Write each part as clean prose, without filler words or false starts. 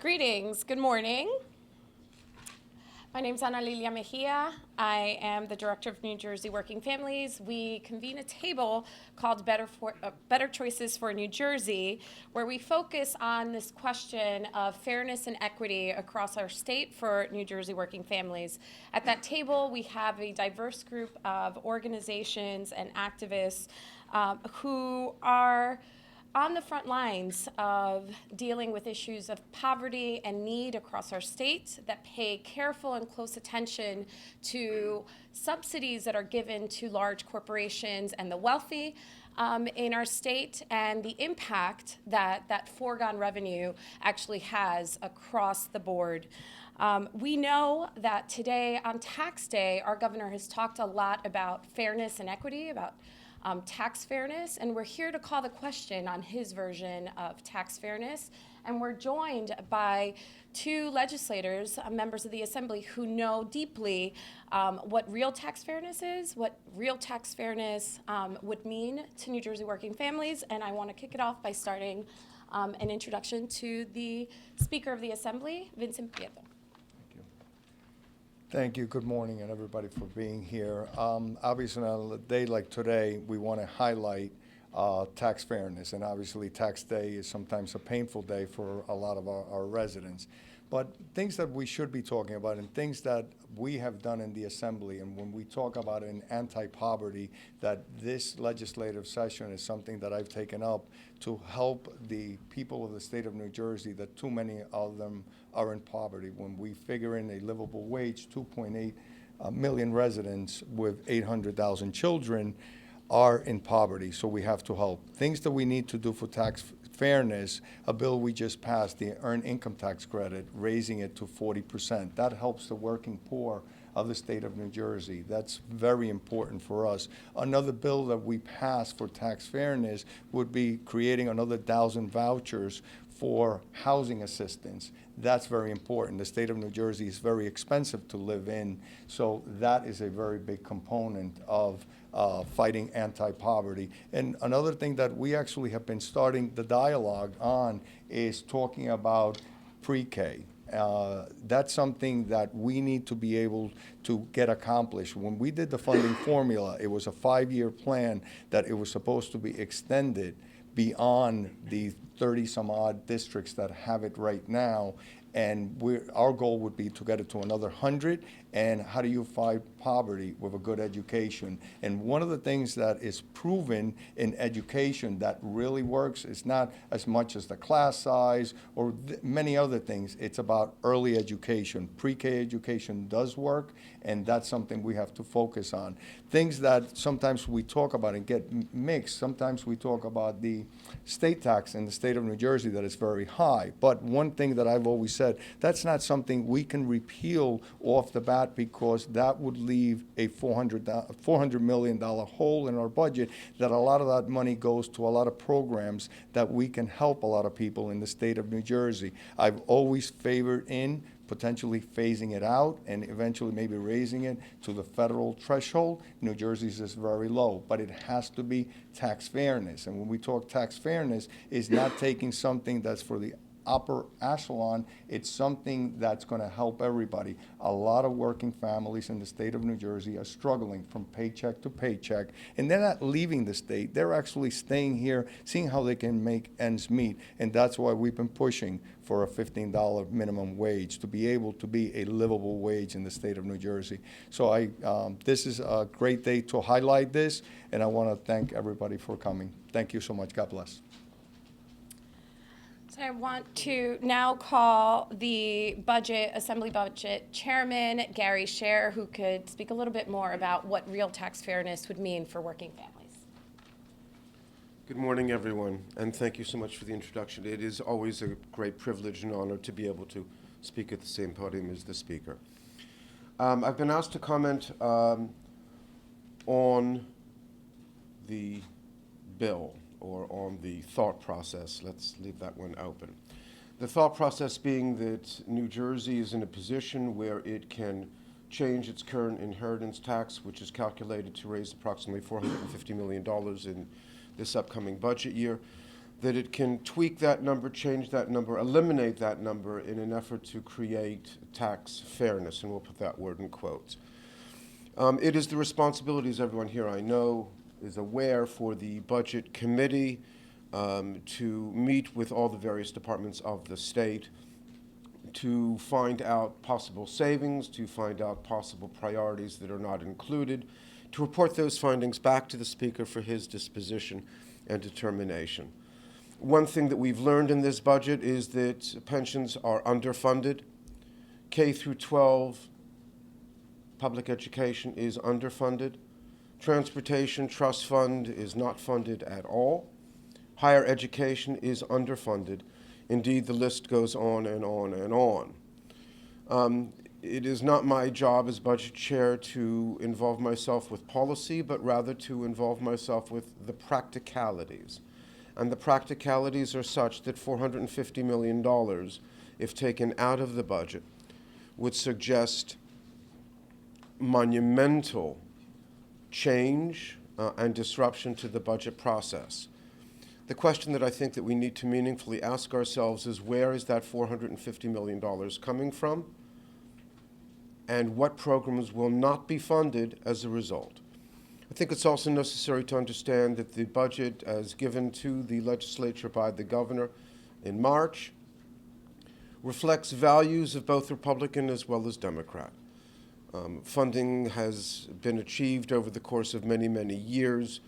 Greetings, good morning. My name is Ana Lilia Mejia. I am the Director of New Jersey Working Families. We convene a table called Better Choices for New Jersey, where we focus on this question of fairness and equity across our state for New Jersey working families. At that table, we have a diverse group of organizations and activists who are on the front lines of dealing with issues of poverty and need across our state, that pay careful and close attention to subsidies that are given to large corporations and the wealthy in our state, and the impact that that foregone revenue actually has across the board. We know that today on tax day, our governor has talked a lot about fairness and equity, about tax fairness, and we're here to call the question on his version of tax fairness. And we're joined by two legislators, members of the Assembly, who know deeply what real tax fairness is, what real tax fairness would mean to New Jersey working families. And I want to kick it off by starting an introduction to the Speaker of the Assembly, Vincent Prieto. Thank you. Good morning, and everybody for being here. Obviously, on a day like today, we want to highlight tax fairness, and obviously tax day is sometimes a painful day for a lot of our residents. But things that we should be talking about and things that we have done in the Assembly, and when we talk about an anti-poverty, that this legislative session is something that I've taken up to help the people of the state of New Jersey, that too many of them are in poverty. When we figure in a livable wage, 2.8 million residents with 800,000 children are in poverty, so we have to help. Things that we need to do for tax fairness, a bill we just passed, the earned income tax credit, raising it to 40%. That helps the working poor of the state of New Jersey. That's very important for us. Another bill that we passed for tax fairness would be creating another 1,000 vouchers for housing assistance. That's very important. The state of New Jersey is very expensive to live in, so that is a very big component of fighting anti-poverty. And another thing that we actually have been starting the dialogue on is talking about pre-K. That's something that we need to be able to get accomplished. When we did the funding formula, it was a 5-year plan that it was supposed to be extended beyond the 30-some-odd districts that have it right now. And our goal would be to get it to another 100. And how do you fight poverty with a good education? And one of the things that is proven in education that really works is not as much as the class size or many other things. It's about early education. Pre-K education does work, and that's something we have to focus on. Things that sometimes we talk about and get mixed. Sometimes we talk about the state tax in the state of New Jersey that is very high. But one thing that I've always said, that's not something we can repeal off the bat, because that would leave a $400 million hole in our budget, that a lot of that money goes to a lot of programs that we can help a lot of people in the state of New Jersey. I've always favored in potentially phasing it out and eventually maybe raising it to the federal threshold. New Jersey's is very low, but it has to be tax fairness. And when we talk tax fairness, is not taking something that's for the upper echelon. It's something that's going to help everybody. A lot of working families in the state of New Jersey are struggling from paycheck to paycheck, and they're not leaving the state. They're actually staying here, seeing how they can make ends meet, and that's why we've been pushing for a $15 minimum wage to be able to be a livable wage in the state of New Jersey. So this is a great day to highlight this, and I want to thank everybody for coming. Thank you so much. God bless. So I want to now call the Assembly Budget Chairman, Gary Scher, who could speak a little bit more about what real tax fairness would mean for working families. Good morning, everyone, and thank you so much for the introduction. It is always a great privilege and honor to be able to speak at the same podium as the Speaker. I've been asked to comment on the bill, or on the thought process. Let's leave that one open. The thought process being that New Jersey is in a position where it can change its current inheritance tax, which is calculated to raise approximately $450 million in this upcoming budget year, that it can tweak that number, change that number, eliminate that number in an effort to create tax fairness, and we'll put that word in quotes. It is the responsibility, as everyone here I know is aware, for the Budget Committee to meet with all the various departments of the state to find out possible savings, to find out possible priorities that are not included, to report those findings back to the Speaker for his disposition and determination. One thing that we've learned in this budget is that pensions are underfunded. K through 12 public education is underfunded. Transportation trust fund is not funded at all. Higher education is underfunded. Indeed, the list goes on and on and on. It is not my job as budget chair to involve myself with policy, but rather to involve myself with the practicalities. And the practicalities are such that $450 million, if taken out of the budget, would suggest monumental change and disruption to the budget process. The question that I think that we need to meaningfully ask ourselves is, where is that $450 million coming from? And what programs will not be funded as a result? I think it's also necessary to understand that the budget, as given to the legislature by the governor in March, reflects values of both Republican as well as Democrat. Funding has been achieved over the course of many, many years.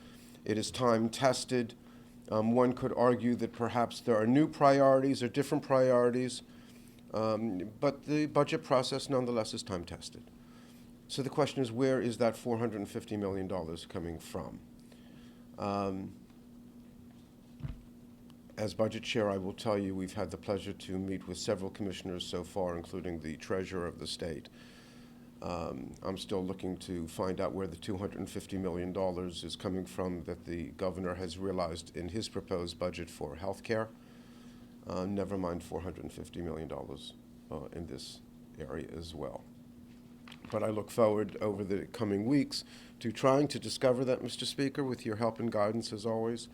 It is time-tested. One could argue that perhaps there are new priorities or different priorities, but the budget process nonetheless is time-tested. So the question is, where is that $450 million coming from? As budget chair, I will tell you we've had the pleasure to meet with several commissioners so far, including the treasurer of the state. I'm still looking to find out where the $250 million is coming from that the governor has realized in his proposed budget for health care. Never mind $450 million in this area as well. But I look forward over the coming weeks to trying to discover that, Mr. Speaker, with your help and guidance as always.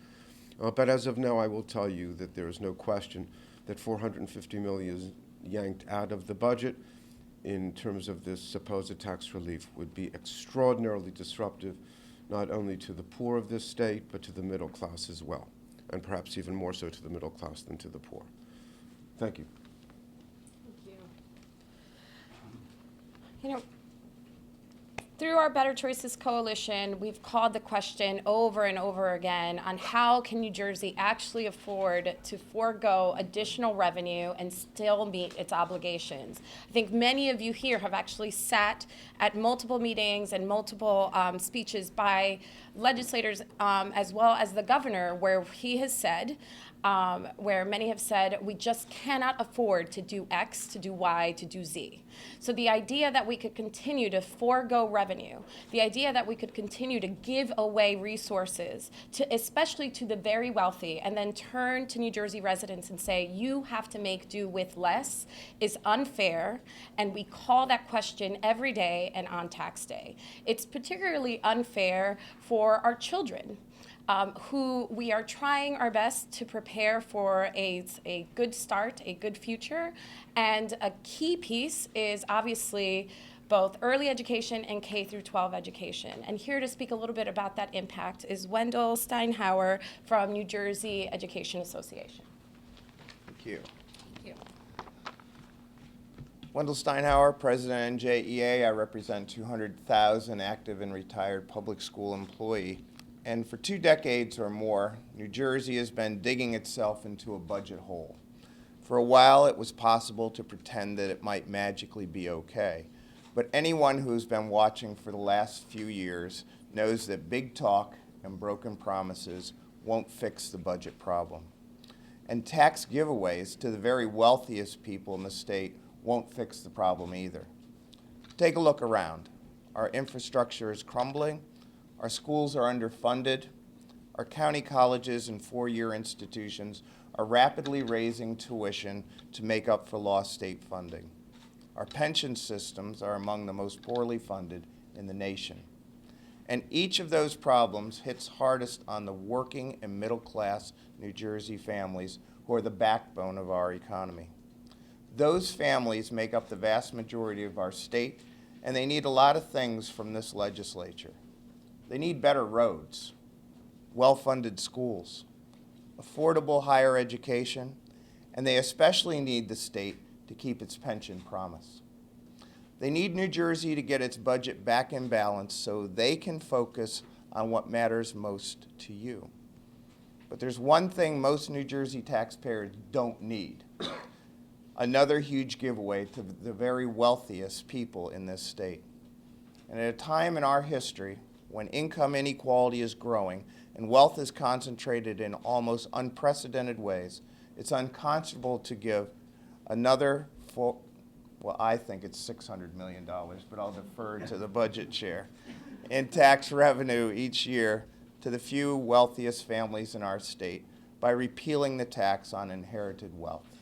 But as of now, I will tell you that there is no question that $450 million is yanked out of the budget in terms of this supposed tax relief would be extraordinarily disruptive, not only to the poor of this state, but to the middle class as well, and perhaps even more so to the middle class than to the poor. Thank you. Thank you. You know, through our Better Choices Coalition, we've called the question over and over again on how can New Jersey actually afford to forego additional revenue and still meet its obligations. I think many of you here have actually sat at multiple meetings and multiple speeches by legislators as well as the governor, where he has said, where many have said, we just cannot afford to do X, to do Y, to do Z. So the idea that we could continue to forego revenue, the idea that we could continue to give away resources, to especially to the very wealthy, and then turn to New Jersey residents and say, you have to make do with less, is unfair, and we call that question every day and on tax day. It's particularly unfair for our children, who we are trying our best to prepare for a good start, a good future. And a key piece is obviously both early education and K through 12 education. And here to speak a little bit about that impact is Wendell Steinhauer from New Jersey Education Association. Thank you. Thank you. Wendell Steinhauer, President NJEA. I represent 200,000 active and retired public school employees. And for 2 decades or more, New Jersey has been digging itself into a budget hole. For a while, it was possible to pretend that it might magically be okay. But anyone who's been watching for the last few years knows that big talk and broken promises won't fix the budget problem. And tax giveaways to the very wealthiest people in the state won't fix the problem either. Take a look around. Our infrastructure is crumbling. Our schools are underfunded. Our county colleges and four-year institutions are rapidly raising tuition to make up for lost state funding. Our pension systems are among the most poorly funded in the nation. And each of those problems hits hardest on the working and middle-class New Jersey families who are the backbone of our economy. Those families make up the vast majority of our state, and they need a lot of things from this legislature. They need better roads, well-funded schools, affordable higher education, and they especially need the state to keep its pension promise. They need New Jersey to get its budget back in balance so they can focus on what matters most to you. But there's one thing most New Jersey taxpayers don't need: another huge giveaway to the very wealthiest people in this state. And at a time in our history when income inequality is growing and wealth is concentrated in almost unprecedented ways, it's unconscionable to give another well, I think it's $600 million, but I'll defer to the budget chair, in tax revenue each year to the few wealthiest families in our state by repealing the tax on inherited wealth.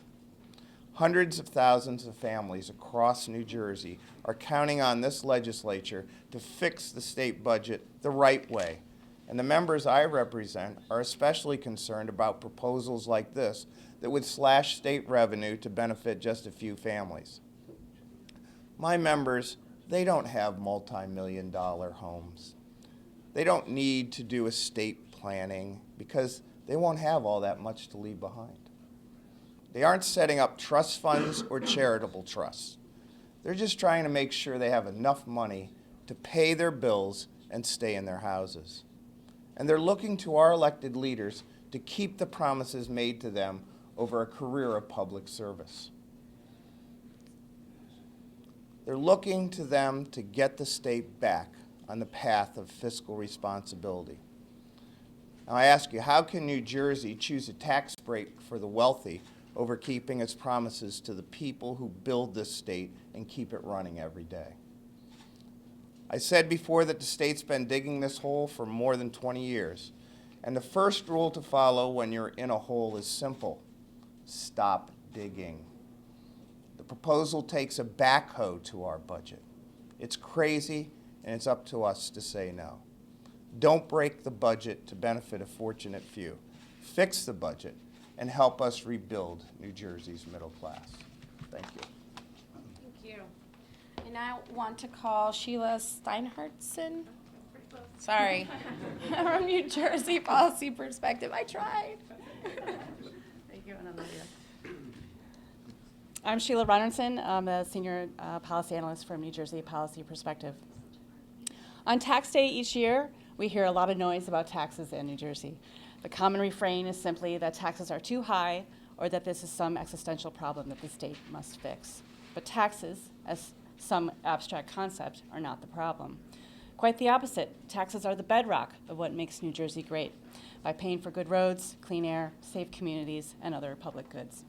Hundreds of thousands of families across New Jersey are counting on this legislature to fix the state budget the right way. And the members I represent are especially concerned about proposals like this that would slash state revenue to benefit just a few families. My members, they don't have multi-million-dollar homes. They don't need to do estate planning because they won't have all that much to leave behind. They aren't setting up trust funds or charitable trusts. They're just trying to make sure they have enough money to pay their bills and stay in their houses. And they're looking to our elected leaders to keep the promises made to them over a career of public service. They're looking to them to get the state back on the path of fiscal responsibility. Now I ask you, how can New Jersey choose a tax break for the wealthy over keeping its promises to the people who build this state and keep it running every day? I said before that the state's been digging this hole for more than 20 years. And the first rule to follow when you're in a hole is simple: stop digging. The proposal takes a backhoe to our budget. It's crazy, and it's up to us to say no. Don't break the budget to benefit a fortunate few. Fix the budget and help us rebuild New Jersey's middle class. Thank you. Thank you. And I want to call Sheila Steinhartson. Sorry. From New Jersey Policy Perspective. I tried. Thank you, Analia. I'm Sheila Reinerson. I'm a senior policy analyst from New Jersey Policy Perspective. On tax day each year, we hear a lot of noise about taxes in New Jersey. The common refrain is simply that taxes are too high or that this is some existential problem that the state must fix. But taxes, as some abstract concept, are not the problem. Quite the opposite. Taxes are the bedrock of what makes New Jersey great, by paying for good roads, clean air, safe communities, and other public goods.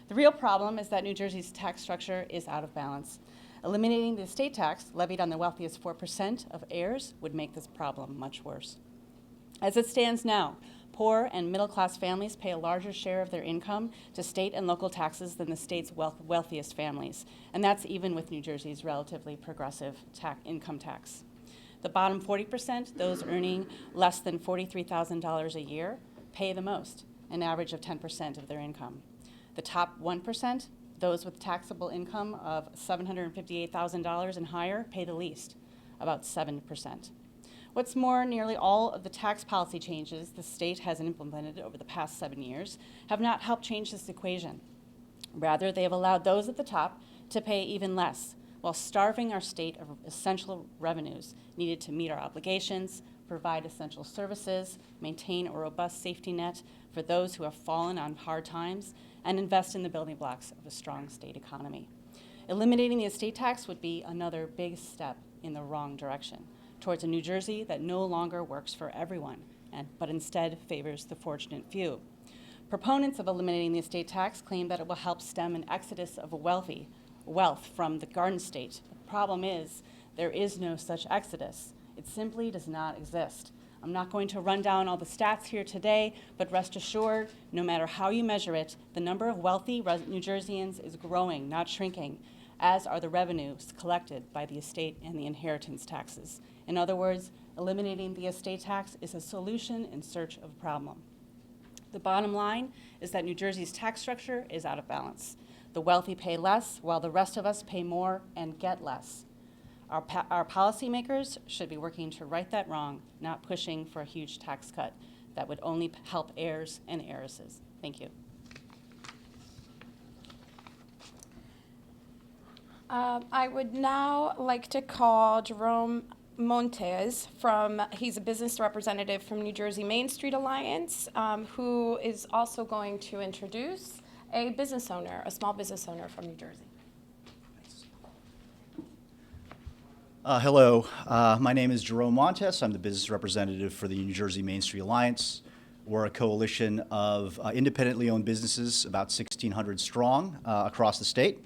The real problem is that New Jersey's tax structure is out of balance. Eliminating the estate tax levied on the wealthiest 4% of heirs would make this problem much worse. As it stands now, poor and middle-class families pay a larger share of their income to state and local taxes than the state's wealthiest families, and that's even with New Jersey's relatively progressive income tax. The bottom 40%, those earning less than $43,000 a year, pay the most, an average of 10% of their income. The top 1%, those with taxable income of $758,000 and higher, pay the least, about 7%. What's more, nearly all of the tax policy changes the state has implemented over the past 7 years have not helped change this equation. Rather, they have allowed those at the top to pay even less, while starving our state of essential revenues needed to meet our obligations, provide essential services, maintain a robust safety net for those who have fallen on hard times, and invest in the building blocks of a strong state economy. Eliminating the estate tax would be another big step in the wrong direction, towards a New Jersey that no longer works for everyone, but instead favors the fortunate few. Proponents of eliminating the estate tax claim that it will help stem an exodus of wealth from the Garden State. The problem is, there is no such exodus. It simply does not exist. I'm not going to run down all the stats here today, but rest assured, no matter how you measure it, the number of wealthy New Jerseyans is growing, not shrinking. as are the revenues collected by the estate and the inheritance taxes. In other words, eliminating the estate tax is a solution in search of a problem. The bottom line is that New Jersey's tax structure is out of balance. The wealthy pay less, while the rest of us pay more and get less. Our policymakers should be working to right that wrong, not pushing for a huge tax cut that would only help heirs and heiresses. Thank you. I would now like to call Jerome Montes he's a business representative from New Jersey Main Street Alliance, who is also going to introduce a business owner, a small business owner from New Jersey. Hello, my name is Jerome Montes. I'm the business representative for the New Jersey Main Street Alliance. We're a coalition of independently owned businesses, about 1,600 strong across the state.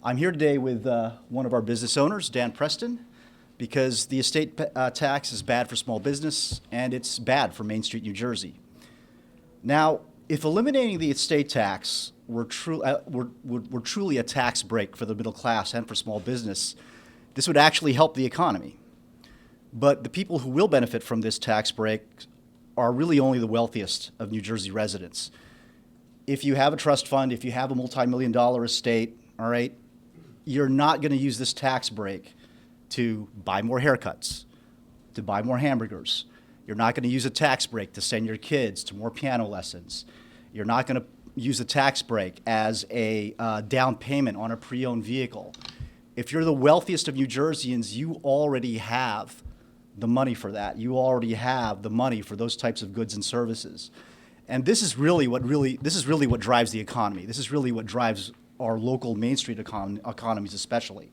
I'm here today with one of our business owners, Dan Preston, because the estate tax is bad for small business and it's bad for Main Street, New Jersey. Now, if eliminating the estate tax were truly a tax break for the middle class and for small business, this would actually help the economy. But the people who will benefit from this tax break are really only the wealthiest of New Jersey residents. If you have a trust fund, if you have a multi-million-dollar estate, all right, you're not going to use this tax break to buy more haircuts, to buy more hamburgers. You're not going to use a tax break to send your kids to more piano lessons. You're not going to use a tax break as a down payment on a pre-owned vehicle. If you're the wealthiest of New Jerseyans, you already have the money for that. You already have the money for those types of goods and services. And this is really what drives the economy. This is really what drives our local Main Street economies especially.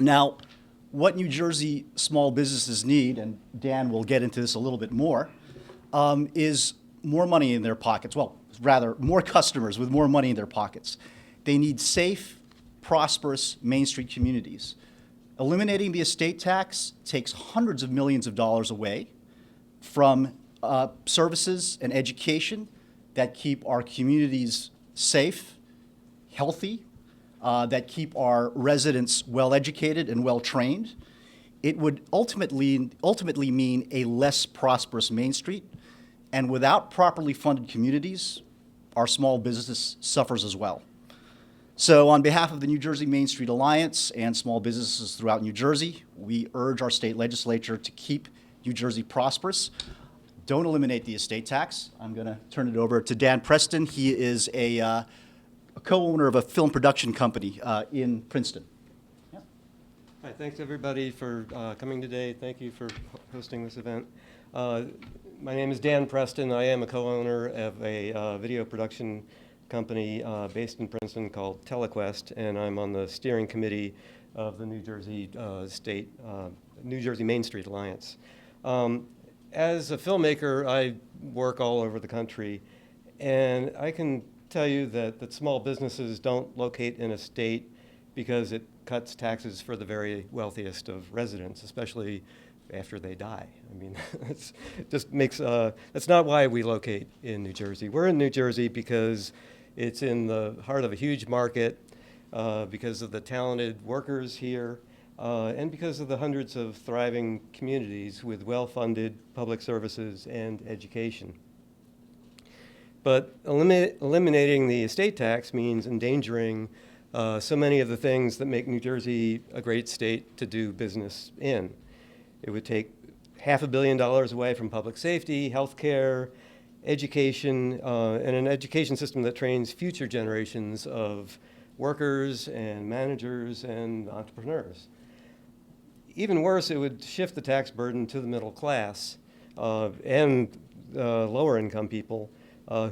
Now, what New Jersey small businesses need, and Dan will get into this a little bit more, is more money in their pockets. Well, rather, more customers with more money in their pockets. They need safe, prosperous Main Street communities. Eliminating the estate tax takes hundreds of millions of dollars away from services and education that keep our communities safe, healthy, that keep our residents well-educated and well-trained. It would ultimately mean a less prosperous Main Street, and without properly funded communities, our small business suffers as well. So on behalf of the New Jersey Main Street Alliance and small businesses throughout New Jersey, we urge our state legislature to keep New Jersey prosperous. Don't eliminate the estate tax. I'm going to turn it over to Dan Preston. He is a co-owner of a film production company in Princeton. Yeah. Hi, thanks everybody for coming today. Thank you for hosting this event. My name is Dan Preston. I am a co-owner of a video production company based in Princeton called TeleQuest, and I'm on the steering committee of the New Jersey New Jersey Main Street Alliance. As a filmmaker, I work all over the country, and I can tell you that small businesses don't locate in a state because it cuts taxes for the very wealthiest of residents, especially after they die. I mean, it just makes, that's not why we locate in New Jersey. We're in New Jersey because it's in the heart of a huge market, because of the talented workers here, and because of the hundreds of thriving communities with well-funded public services and education. But eliminating the estate tax means endangering so many of the things that make New Jersey a great state to do business in. It would take $500 million away from public safety, healthcare, education, and an education system that trains future generations of workers and managers and entrepreneurs. Even worse, it would shift the tax burden to the middle class and lower income people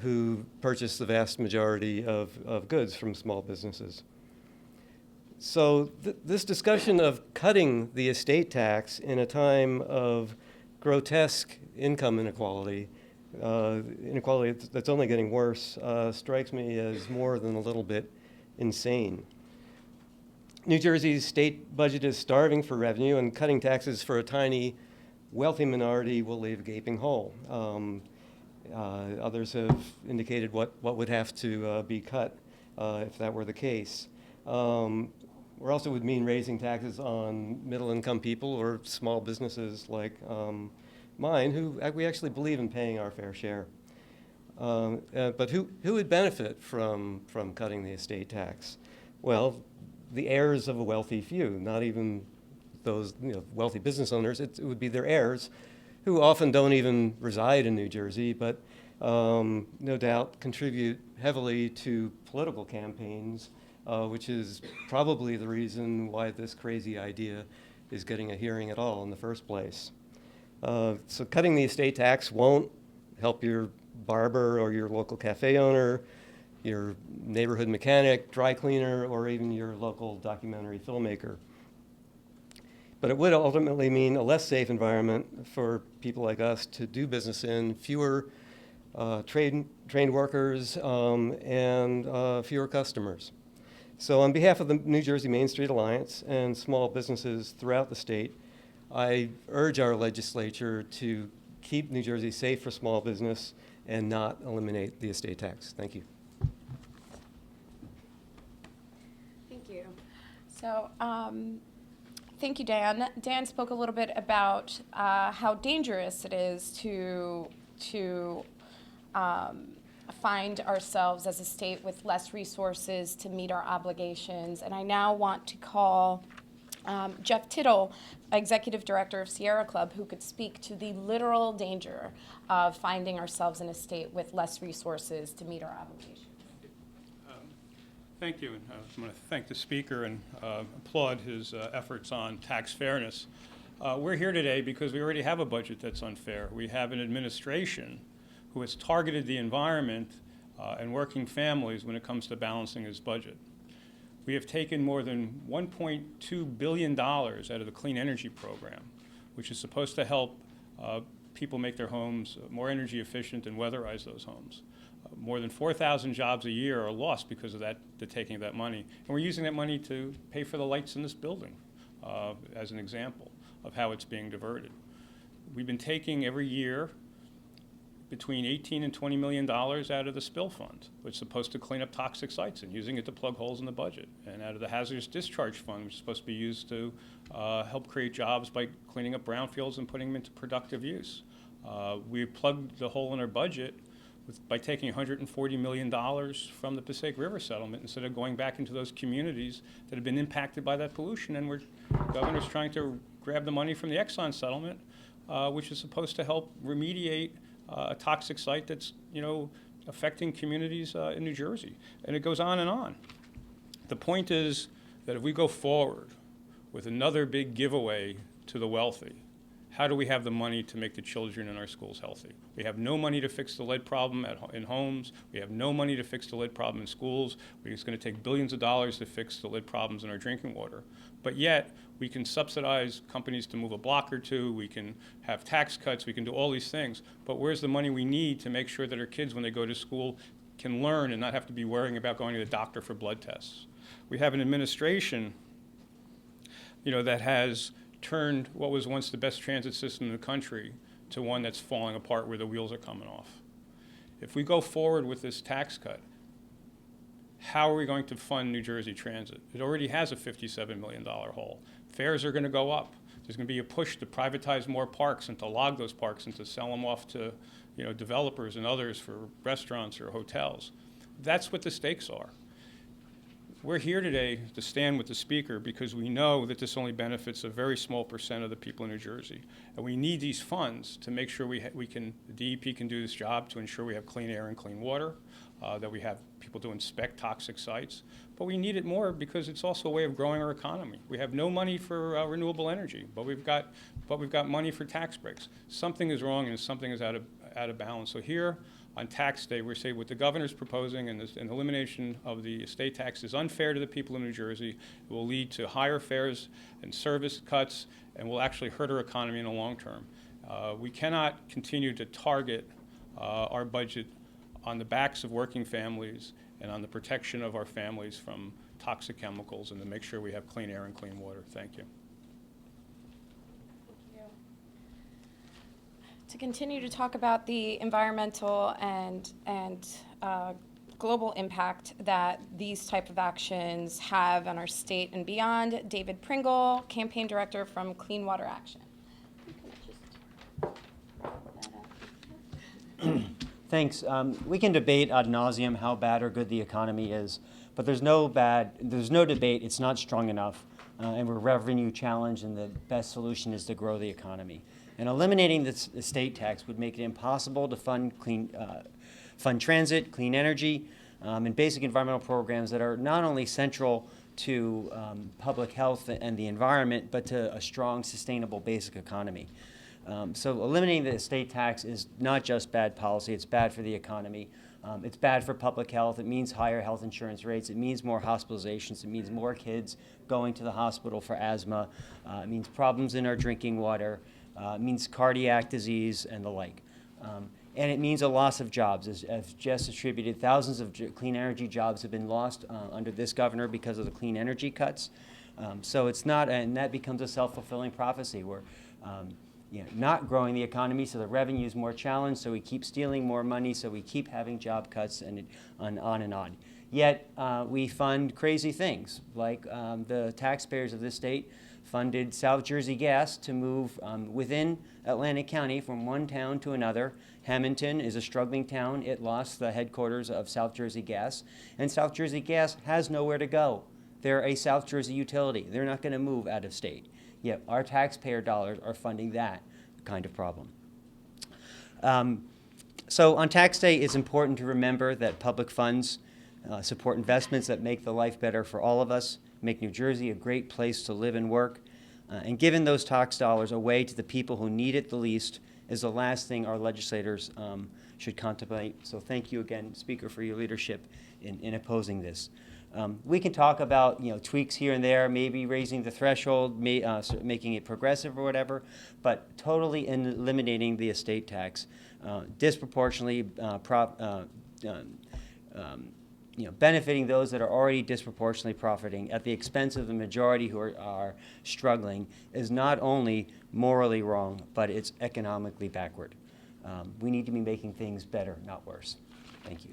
who purchase the vast majority of goods from small businesses. So this discussion of cutting the estate tax in a time of grotesque income inequality that's only getting worse, strikes me as more than a little bit insane. New Jersey's state budget is starving for revenue, and cutting taxes for a tiny, wealthy minority will leave a gaping hole. Others have indicated what would have to be cut if that were the case. or else it would mean raising taxes on middle-income people or small businesses like mine, who we actually believe in paying our fair share. But who would benefit from cutting the estate tax? Well, the heirs of a wealthy few, not even those wealthy business owners. It would be their heirs, who often don't even reside in New Jersey, but no doubt contribute heavily to political campaigns, which is probably the reason why this crazy idea is getting a hearing at all in the first place. So cutting the estate tax won't help your barber or your local cafe owner, your neighborhood mechanic, dry cleaner, or even your local documentary filmmaker. But it would ultimately mean a less safe environment for people like us to do business in, fewer trained workers, and fewer customers. So on behalf of the New Jersey Main Street Alliance and small businesses throughout the state, I urge our legislature to keep New Jersey safe for small business and not eliminate the estate tax. Thank you. Thank you. So, thank you, Dan. Dan spoke a little bit about how dangerous it is to find ourselves as a state with less resources to meet our obligations. And I now want to call Jeff Tittel, Executive Director of Sierra Club, who could speak to the literal danger of finding ourselves in a state with less resources to meet our obligations. Thank you. And I want to thank the speaker and applaud his efforts on tax fairness. We're here today because we already have a budget that's unfair. We have an administration who has targeted the environment and working families when it comes to balancing his budget. We have taken more than $1.2 billion out of the Clean Energy Program, which is supposed to help people make their homes more energy efficient and weatherize those homes. More than 4,000 jobs a year are lost because of that, the taking of that money. And we're using that money to pay for the lights in this building as an example of how it's being diverted. We've been taking every year between $18 and $20 million out of the spill fund, which is supposed to clean up toxic sites, and using it to plug holes in the budget, and out of the hazardous discharge fund, which is supposed to be used to help create jobs by cleaning up brownfields and putting them into productive use. We plugged the hole in our budget by taking $140 million from the Passaic River settlement instead of going back into those communities that have been impacted by that pollution. And governor's trying to grab the money from the Exxon settlement, which is supposed to help remediate a toxic site that's, affecting communities in New Jersey. And it goes on and on. The point is that if we go forward with another big giveaway to the wealthy, how do we have the money to make the children in our schools healthy? We have no money to fix the lead problem in homes. We have no money to fix the lead problem in schools. It's going to take billions of dollars to fix the lead problems in our drinking water. But yet, we can subsidize companies to move a block or two. We can have tax cuts. We can do all these things. But where's the money we need to make sure that our kids, when they go to school, can learn and not have to be worrying about going to the doctor for blood tests? We have an administration, that has turned what was once the best transit system in the country to one that's falling apart where the wheels are coming off. If we go forward with this tax cut, how are we going to fund New Jersey Transit? It already has a $57 million hole. Fares are going to go up. There's going to be a push to privatize more parks and to log those parks and to sell them off to developers and others for restaurants or hotels. That's what the stakes are. We're here today to stand with the speaker because we know that this only benefits a very small percent of the people in New Jersey. And we need these funds to make sure the DEP can do this job, to ensure we have clean air and clean water, that we have people to inspect toxic sites. But we need it more because it's also a way of growing our economy. We have no money for renewable energy, but we've got money for tax breaks. Something is wrong and something is out of balance. So here, on tax day, we're saying what the governor's proposing and the elimination of the estate tax is unfair to the people in New Jersey. It will lead to higher fares and service cuts and will actually hurt our economy in the long term. We cannot continue to target our budget on the backs of working families and on the protection of our families from toxic chemicals and to make sure we have clean air and clean water. Thank you. To continue to talk about the environmental and global impact that these type of actions have on our state and beyond. David Pringle, Campaign Director from Clean Water Action. Thanks. We can debate ad nauseum how bad or good the economy is, but there's no debate. It's not strong enough, and we're revenue challenged, and the best solution is to grow the economy. And eliminating the estate tax would make it impossible to fund transit, clean energy, and basic environmental programs that are not only central to public health and the environment, but to a strong, sustainable basic economy. So eliminating the estate tax is not just bad policy, it's bad for the economy. It's bad for public health. It means higher health insurance rates. It means more hospitalizations. It means more kids going to the hospital for asthma. It means problems in our drinking water. It means cardiac disease and the like. And it means a loss of jobs. As Jess attributed, thousands of clean energy jobs have been lost under this governor because of the clean energy cuts. So it's not, and that becomes a self-fulfilling prophecy where not growing the economy, so the revenue is more challenged, so we keep stealing more money, so we keep having job cuts, and on and on. Yet we fund crazy things, like the taxpayers of this state funded South Jersey Gas to move within Atlantic County from one town to another. Hamilton is a struggling town. It lost the headquarters of South Jersey Gas, and South Jersey Gas has nowhere to go. They're a South Jersey utility. They're not going to move out of state. Yet our taxpayer dollars are funding that kind of problem. So on tax day, it's important to remember that public funds support investments that make the life better for all of us, make New Jersey a great place to live and work, and giving those tax dollars away to the people who need it the least is the last thing our legislators should contemplate. So thank you again, Speaker, for your leadership in opposing this. We can talk about tweaks here and there, maybe raising the threshold, making it progressive or whatever, but totally eliminating the estate tax, disproportionately benefiting those that are already disproportionately profiting at the expense of the majority who are struggling is not only morally wrong, but it's economically backward. We need to be making things better, not worse. Thank you.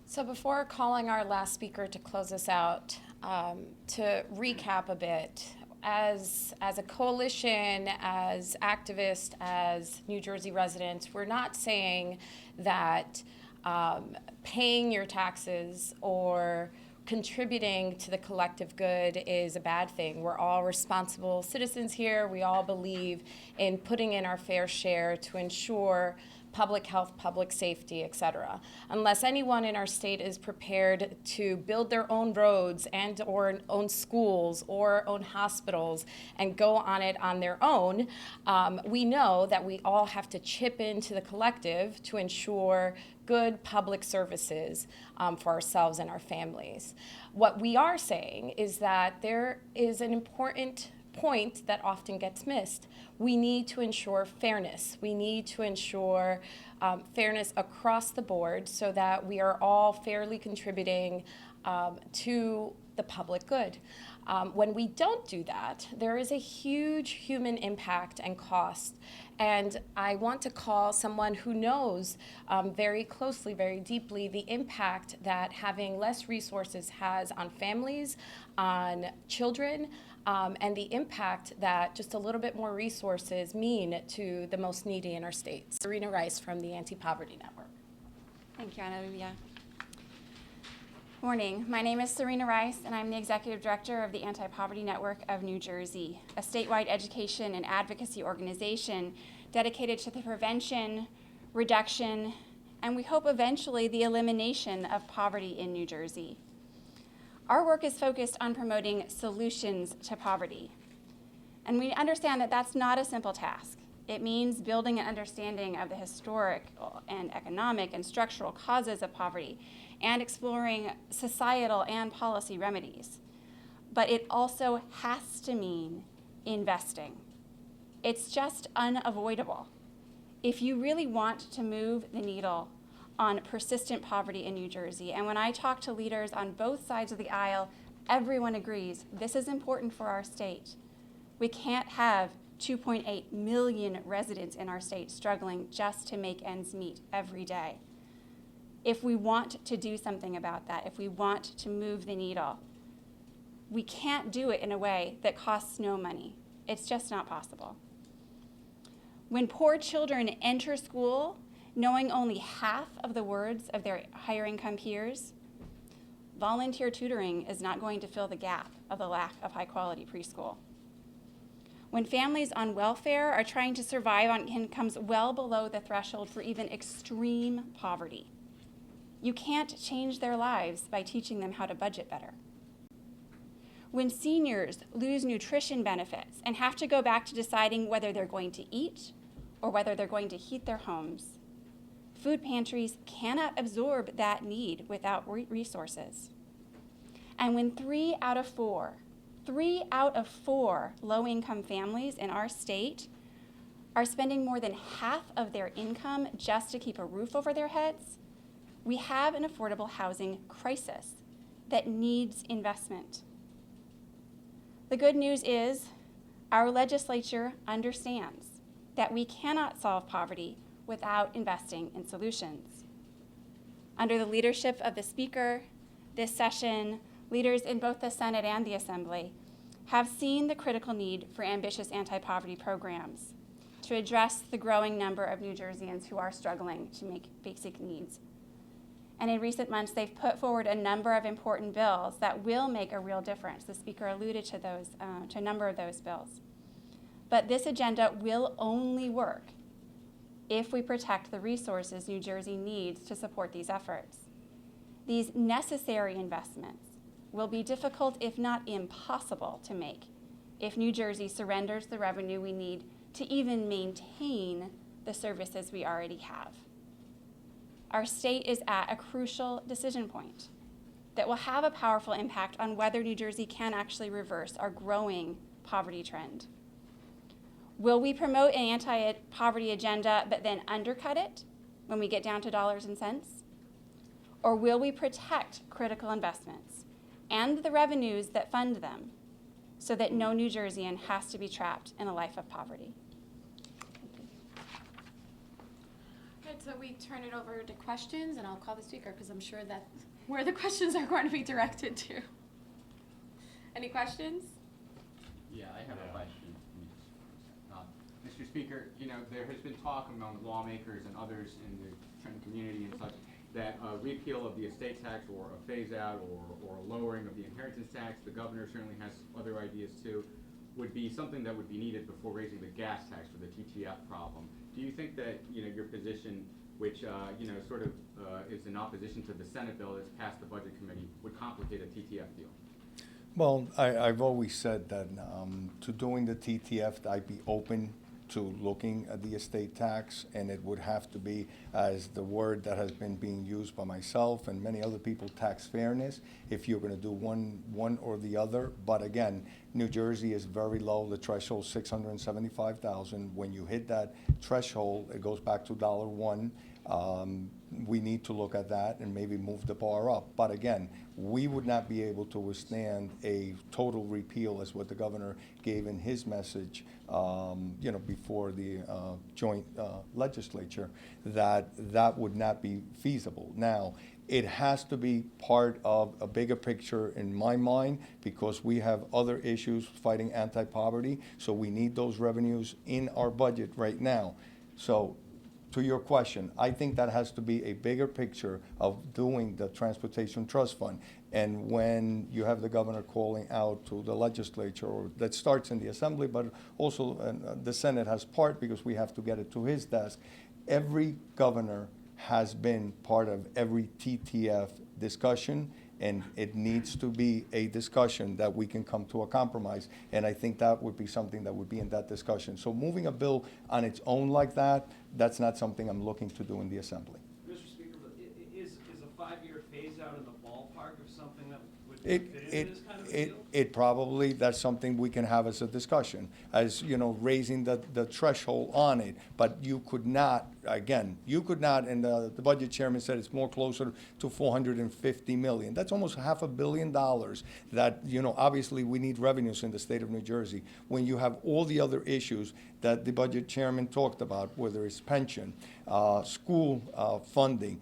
So before calling our last speaker to close us out, to recap a bit, as a coalition, as activists, as New Jersey residents, we're not saying that paying your taxes or contributing to the collective good is a bad thing. We're all responsible citizens here. We all believe in putting in our fair share to ensure public health, public safety, et cetera. Unless anyone in our state is prepared to build their own roads and or own schools or own hospitals and go on it on their own, we know that we all have to chip into the collective to ensure good public services for ourselves and our families. What we are saying is that there is an important point that often gets missed. We need to ensure fairness. We need to ensure fairness across the board so that we are all fairly contributing to the public good. When we don't do that, there is a huge human impact and cost. And I want to call someone who knows very closely, very deeply, the impact that having less resources has on families, on children, and the impact that just a little bit more resources mean to the most needy in our state. Serena Rice from the Anti-Poverty Network. Thank you, Analulia. Morning. My name is Serena Rice, and I'm the Executive Director of the Anti-Poverty Network of New Jersey, a statewide education and advocacy organization dedicated to the prevention, reduction, and we hope eventually the elimination of poverty in New Jersey. Our work is focused on promoting solutions to poverty. And we understand that that's not a simple task. It means building an understanding of the historic and economic and structural causes of poverty and exploring societal and policy remedies. But it also has to mean investing. It's just unavoidable. If you really want to move the needle on persistent poverty in New Jersey, and when I talk to leaders on both sides of the aisle, everyone agrees this is important for our state. We can't have 2.8 million residents in our state struggling just to make ends meet every day. If we want to do something about that, if we want to move the needle, we can't do it in a way that costs no money. It's just not possible. When poor children enter school knowing only half of the words of their higher income peers, volunteer tutoring is not going to fill the gap of the lack of high quality preschool. When families on welfare are trying to survive on incomes well below the threshold for even extreme poverty, you can't change their lives by teaching them how to budget better. When seniors lose nutrition benefits and have to go back to deciding whether they're going to eat or whether they're going to heat their homes, food pantries cannot absorb that need without resources. And when 3 out of 4 low-income families in our state are spending more than half of their income just to keep a roof over their heads, we have an affordable housing crisis that needs investment. The good news is our legislature understands that we cannot solve poverty without investing in solutions. Under the leadership of the Speaker, this session, leaders in both the Senate and the Assembly have seen the critical need for ambitious anti-poverty programs to address the growing number of New Jerseyans who are struggling to make basic needs. And in recent months, they've put forward a number of important bills that will make a real difference. The Speaker alluded to those, to a number of those bills. But this agenda will only work if we protect the resources New Jersey needs to support these efforts. These necessary investments will be difficult, if not impossible, to make if New Jersey surrenders the revenue we need to even maintain the services we already have. Our state is at a crucial decision point that will have a powerful impact on whether New Jersey can actually reverse our growing poverty trend. Will we promote an anti-poverty agenda but then undercut it when we get down to dollars and cents? Or will we protect critical investments and the revenues that fund them so that no New Jerseyan has to be trapped in a life of poverty? Good, so we turn it over to questions, and I'll call the Speaker because I'm sure that's where the questions are going to be directed to. Any questions? Yeah, I have a question. Mr. Speaker, you know, there has been talk among lawmakers and others in the Trenton community and such that a repeal of the estate tax or a phase out or a lowering of the inheritance tax, the governor certainly has other ideas too, would be something that would be needed before raising the gas tax for the TTF problem. Do you think that, you know, your position, which, you know, sort of is in opposition to the Senate bill that's passed the Budget Committee, would complicate a TTF deal? Well, I've always said that to doing the TTF, I'd be open to looking at the estate tax, and it would have to be, as the word that has been being used by myself and many other people, tax fairness, if you're going to do one or the other. But again, New Jersey is very low. The threshold is $675,000. When you hit that threshold, it goes back to $1. We need to look at that and maybe move the bar up. But again, we would not be able to withstand a total repeal as what the governor gave in his message, you know, before the joint legislature, that would not be feasible. Now, it has to be part of a bigger picture in my mind because we have other issues fighting anti-poverty, so we need those revenues in our budget right now. So, to your question, I think that has to be a bigger picture of doing the Transportation Trust Fund. And when you have the governor calling out to the legislature, or that starts in the Assembly, but also the Senate has part because we have to get it to his desk. Every governor has been part of every TTF discussion, and it needs to be a discussion that we can come to a compromise. And I think that would be something that would be in that discussion. So moving a bill on its own like that, that's not something I'm looking to do in the Assembly. Mr. Speaker, is a 5-year phase out in the ballpark of something that would It probably, that's something we can have as a discussion, as, you know, raising the threshold on it. But you could not, again, and the budget chairman said it's more closer to 450 million. That's almost $500 million that, you know, obviously we need revenues in the state of New Jersey. When you have all the other issues that the budget chairman talked about, whether it's pension, school funding,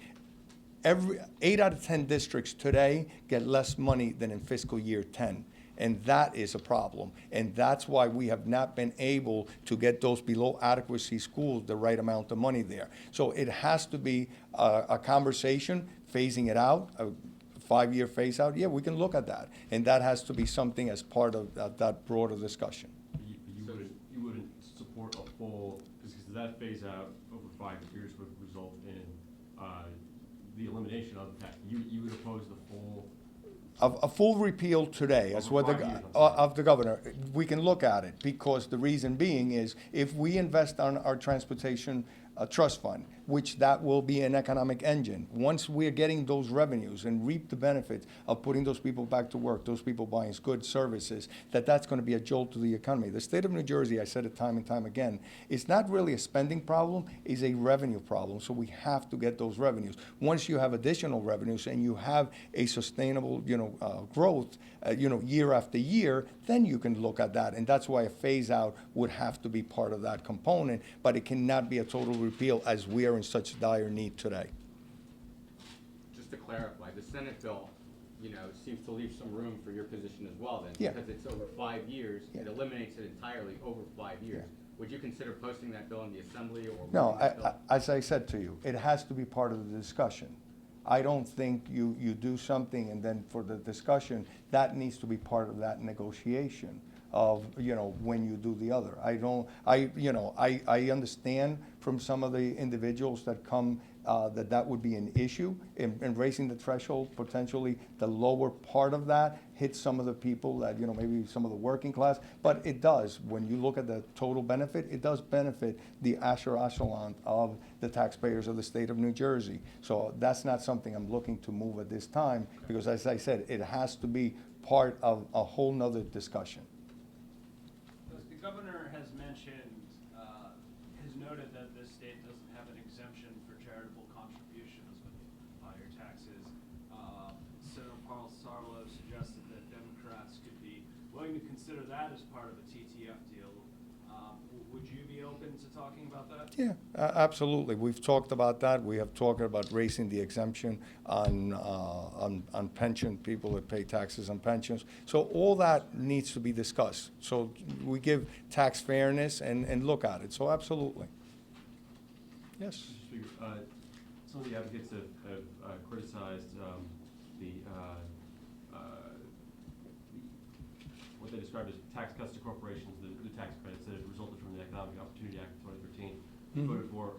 8 out of 10 districts today get less money than in fiscal year 10. And that is a problem. And that's why we have not been able to get those below adequacy schools the right amount of money there. So it has to be a conversation, phasing it out, a 5-year phase out. Yeah, we can look at that. And that has to be something as part of that broader discussion. You wouldn't support a full, because that phase out over 5 years would result in the elimination of the tax. You would oppose the full? A full repeal today, as what of the governor, we can look at it, because the reason being is if we invest on our transportation trust fund, which that will be an economic engine. Once we're getting those revenues and reap the benefits of putting those people back to work, those people buying goods, services, that's going to be a jolt to the economy. The state of New Jersey, I said it time and time again, is not really a spending problem, it's a revenue problem. So we have to get those revenues. Once you have additional revenues and you have a sustainable, growth, year after year, then you can look at that. And that's why a phase out would have to be part of that component, but it cannot be a total repeal as we are in such dire need today. Just to clarify, the Senate bill, seems to leave some room for your position as well then. Yeah. Because it's over 5 years, Yeah. it eliminates it entirely over 5 years. Yeah. Would you consider posting that bill in the assembly or? No, moving that bill? as I said to you, it has to be part of the discussion. I don't think you do something and then for the discussion, that needs to be part of that negotiation of, when you do the other. I understand from some of the individuals that come that would be an issue in raising the threshold. Potentially the lower part of that hits some of the people that, maybe some of the working class, but it does. When you look at the total benefit, it does benefit the asher echelon of the taxpayers of the state of New Jersey. So that's not something I'm looking to move at this time, because as I said, it has to be part of a whole nother discussion. The governor has mentioned, has noted that this state doesn't have an exemption for charitable contributions when you file your taxes. Senator Paul Sarlo suggested that Democrats could be willing to consider that as part of a TTF deal. Would you be open to talking about that? Yeah, absolutely. We've talked about that. We have talked about raising the exemption on pension, people that pay taxes on pensions. So all that needs to be discussed. So we give tax fairness and look at it. So absolutely. Yes. Some of the advocates have criticized what they described as tax cuts to corporations, the tax credits that had resulted from the Economic Opportunity Act of 2013. You voted for.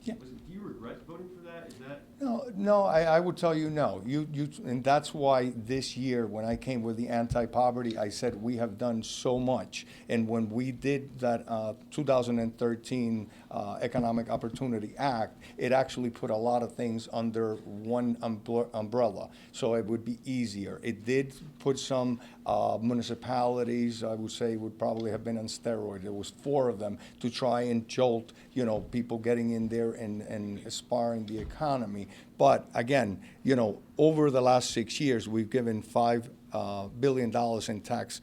Yeah. Do you regret voting for that? Is that? No, I would tell you no. And that's why this year, when I came with the anti-poverty, I said we have done so much. And when we did that 2013 Economic Opportunity Act, it actually put a lot of things under one umbrella, so it would be easier. It did put some municipalities, I would say, would probably have been on steroids. There was 4 of them to try and jolt, people getting in there and aspiring the economy. But again, over the last 6 years, we've given $5 billion in tax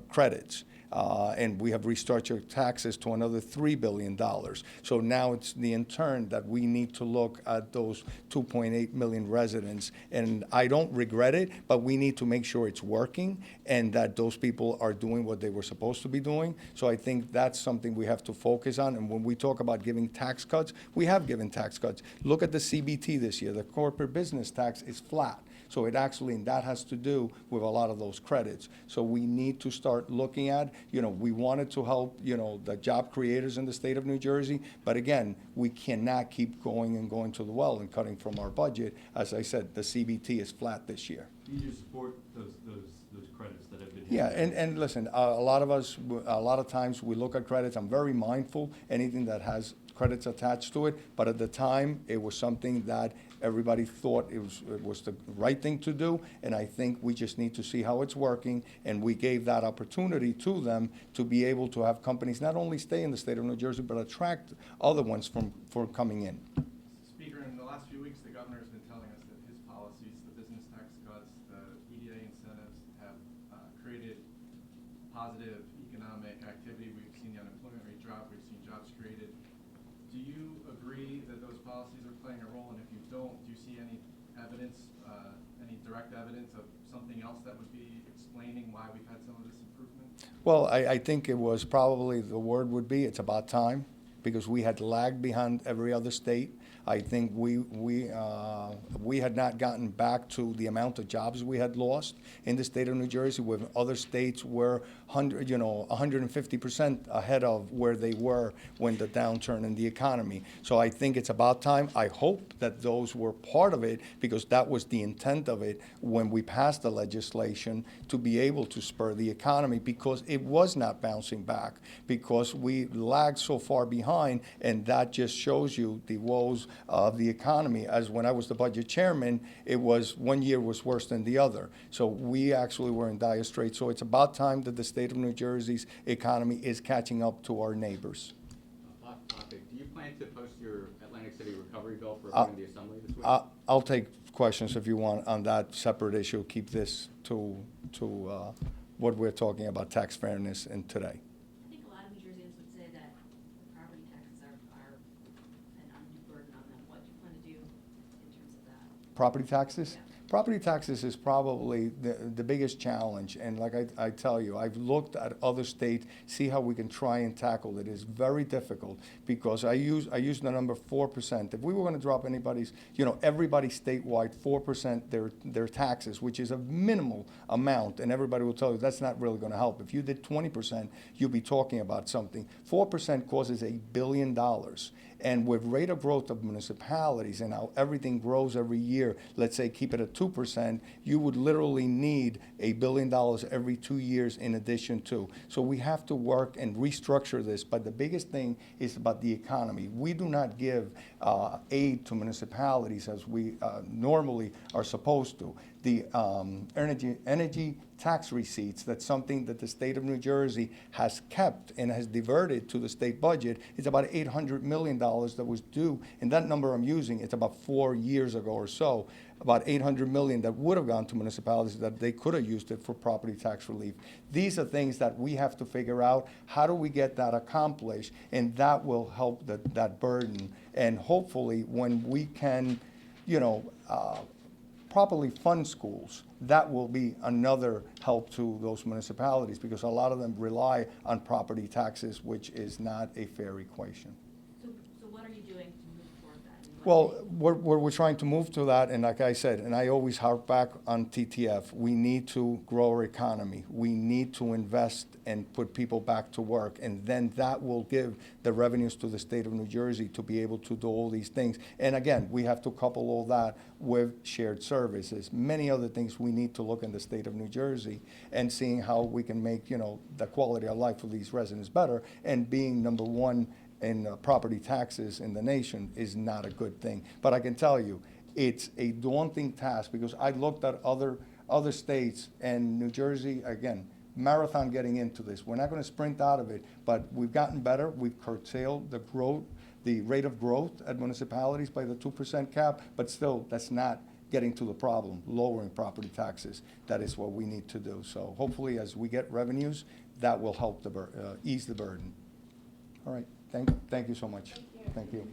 credits. And we have restructured taxes to another $3 billion. So now it's in turn that we need to look at those 2.8 million residents. And I don't regret it, but we need to make sure it's working and that those people are doing what they were supposed to be doing. So I think that's something we have to focus on. And when we talk about giving tax cuts, we have given tax cuts. Look at the CBT this year. The corporate business tax is flat. So it actually, and that has to do with a lot of those credits. So we need to start looking at, we wanted to help, the job creators in the state of New Jersey. But again, we cannot keep going to the well and cutting from our budget. As I said, the CBT is flat this year. Do you support those credits that have been? Yeah, and listen, a lot of times we look at credits. I'm very mindful, anything that has credits attached to it, but at the time, it was something that everybody thought it was the right thing to do, and I think we just need to see how it's working, and we gave that opportunity to them to be able to have companies not only stay in the state of New Jersey, but attract other ones from coming in. Speaker, in the last few weeks, the governor has been telling us that his policies, the business tax cuts, the EDA incentives have created positive economic activity. We've seen the unemployment rate drop. We've seen jobs created. Do you agree that those policies are playing a role? And if you don't, do you see any evidence, any direct evidence of something else that would be explaining why we've had some of this improvement? Well, I think it was probably, the word would be, it's about time, because we had lagged behind every other state. I think we had not gotten back to the amount of jobs we had lost in the state of New Jersey, when other states were 150% ahead of where they were when the downturn in the economy. So I think it's about time. I hope that those were part of it, because that was the intent of it when we passed the legislation, to be able to spur the economy, because it was not bouncing back, because we lagged so far behind, and that just shows you the woes of the economy. As when I was the budget chairman, it was one year was worse than the other. So we actually were in dire straits. So it's about time that the state of New Jersey's economy is catching up to our neighbors. Hot topic. Do you plan to post your Atlantic City recovery bill for a vote in the Assembly this week? I'll take questions if you want on that separate issue. Keep this to what we're talking about, tax fairness, and today. I think a lot of New Jerseyans would say that property taxes are an undue burden on them. What do you plan to do in terms of that? Property taxes? Yeah. Property taxes is probably the biggest challenge, and like I tell you, I've looked at other states, see how we can try and tackle it. It's very difficult, because I use the number 4%. If we were going to drop everybody statewide 4% their taxes, which is a minimal amount, and everybody will tell you that's not really going to help. If you did 20%, you'd be talking about something. 4% causes $1 billion. And with rate of growth of municipalities and how everything grows every year, let's say keep it at 2%, you would literally need $1 billion every 2 years in addition to. So we have to work and restructure this. But the biggest thing is about the economy. We do not give aid to municipalities as we normally are supposed to. The energy tax receipts, that's something that the state of New Jersey has kept and has diverted to the state budget. It's about $800 million that was due, and that number I'm using, it's about 4 years ago or so, about $800 million that would have gone to municipalities that they could have used it for property tax relief. These are things that we have to figure out. How do we get that accomplished? And that will help that burden. And hopefully when we can, properly fund schools, that will be another help to those municipalities, because a lot of them rely on property taxes, which is not a fair equation. So what are you doing to move toward that? Well, we're trying to move to that, and like I said, and I always harp back on TTF, we need to grow our economy. We need to invest and put people back to work, and then that will give the revenues to the state of New Jersey to be able to do all these things. And again, we have to couple all that with shared services. Many other things we need to look in the state of New Jersey and seeing how we can make, the quality of life for these residents better, and being number one in property taxes in the nation is not a good thing. But I can tell you, it's a daunting task, because I looked at other states, and New Jersey, again, marathon getting into this. We're not going to sprint out of it, but we've gotten better. We've curtailed the rate of growth at municipalities by the 2% cap, but still, that's not getting to the problem, lowering property taxes. That is what we need to do. So hopefully, as we get revenues, that will help ease the burden. All right. Thank you so much. Thank you.